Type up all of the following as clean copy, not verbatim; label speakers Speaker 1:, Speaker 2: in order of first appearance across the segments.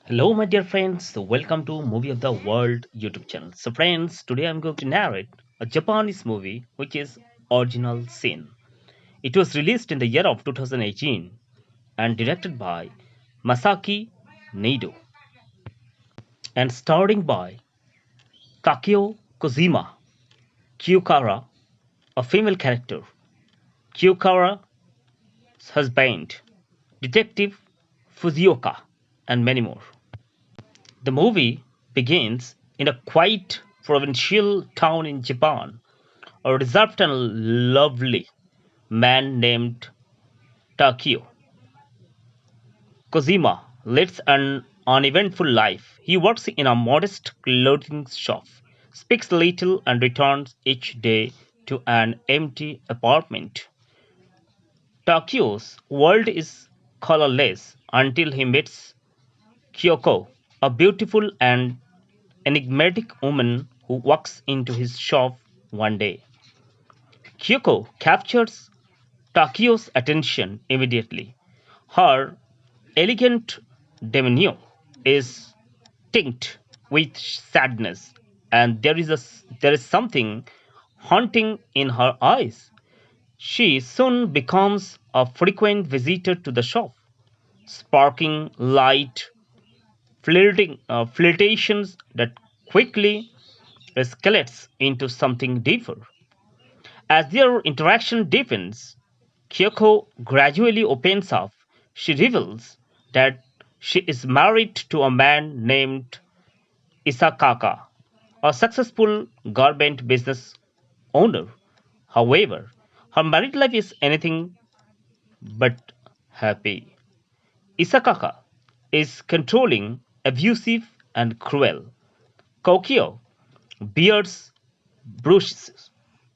Speaker 1: Hello, my dear friends. Welcome to Movie of the World YouTube channel. So, friends, today I'm going to narrate a Japanese movie which is Original Sin. It was released in the year of 2018 and directed by Masaki Neido and starring by Takeo Kojima, Kyukara, a female character, Kyukara's husband, Detective Fuzioka, and many more. The movie begins in a quiet provincial town in Japan. A reserved and lovely man named Takio Kojima leads an uneventful life. He works in a modest clothing shop, speaks little, and returns each day to an empty apartment. Takio's world is colorless until he meets Kyoko, a beautiful and enigmatic woman who walks into his shop one day. Kyoko captures Takio's attention immediately. Her elegant demeanor is tinged with sadness, and there is something haunting in her eyes. She soon becomes a frequent visitor to the shop, sparking light, flirtations that quickly escalates into something deeper. As their interaction deepens, Kyoko gradually opens up. She reveals that she is married to a man named Isakaka, a successful garment business owner. However, her married life is anything but happy. Isakaka is controlling, abusive, and cruel. Kokyo bears bruises,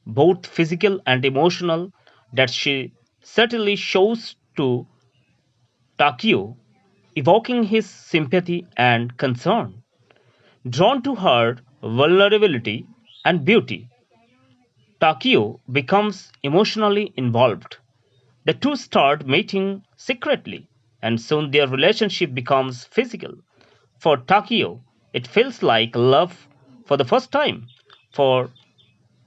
Speaker 1: both physical and emotional, that she certainly shows to Takio, evoking his sympathy and concern. Drawn to her vulnerability and beauty, Takio becomes emotionally involved. The two start meeting secretly, and soon their relationship becomes physical. For Takio, it feels like love for the first time. For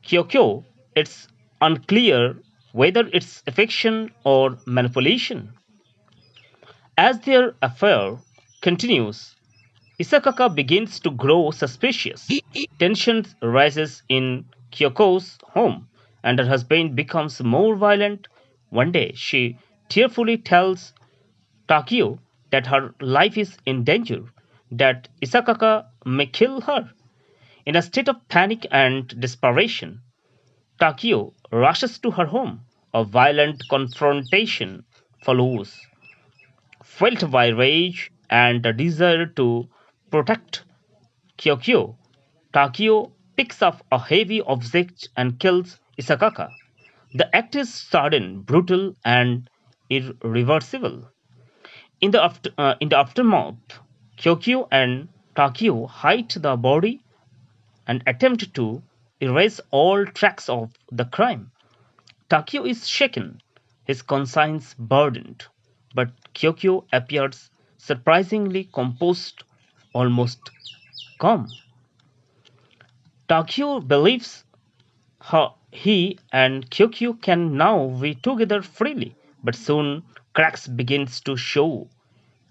Speaker 1: Kyokyo, it's unclear whether it's affection or manipulation. As their affair continues, Isakaka begins to grow suspicious. Tension rises in Kyoko's home, and her husband becomes more violent. One day, she tearfully tells Takio that her life is in danger, that Isakaka may kill her. In a state of panic and desperation, Takio rushes to her home. A violent confrontation follows, fueled by rage and a desire to protect Kyokyo. Takio picks up a heavy object and kills Isakaka. The act is sudden, brutal, and irreversible. In the aftermath, Kyokyo and Takio hide the body and attempt to erase all tracks of the crime. Takio is shaken, his conscience burdened, but Kyokyo appears surprisingly composed, almost calm. Takio believes he and Kyokyo can now be together freely, but soon cracks begins to show.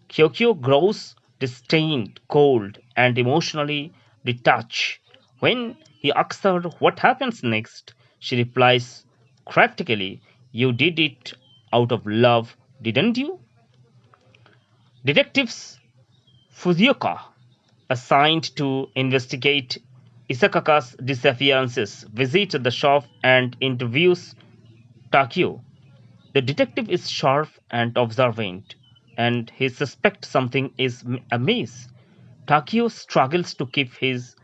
Speaker 1: Kyokyo grows disdained, cold, and emotionally detached. When he asks her what happens next, she replies cryptically, "You did it out of love, didn't you?" Detectives Fuzioka, assigned to investigate Isakaka's disappearances, visit the shop and interviews Takio. The detective is sharp and observant, and he suspects something is amiss. Takio struggles to keep his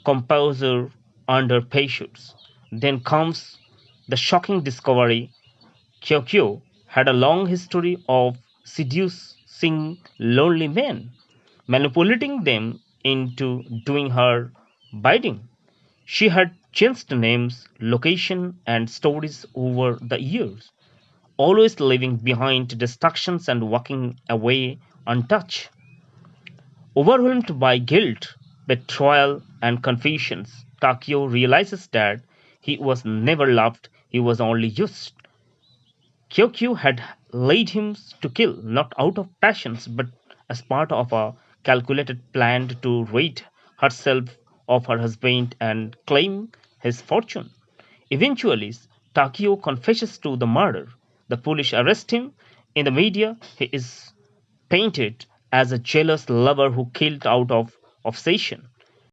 Speaker 1: composure under patience. Then comes the shocking discovery: Kyokyo had a long history of seducing lonely men, manipulating them into doing her bidding. She had changed names, location, and stories over the years, always leaving behind distractions and walking away untouched. Overwhelmed by guilt, betrayal, and confusions, Takio realizes that he was never loved, he was only used. Kyokyu had laid him to kill, not out of passions, but as part of a calculated plan to rid herself of her husband and claim his fortune. Eventually, Takio confesses to the murder. The police arrest him. In the media, he is painted as a jealous lover who killed out of obsession.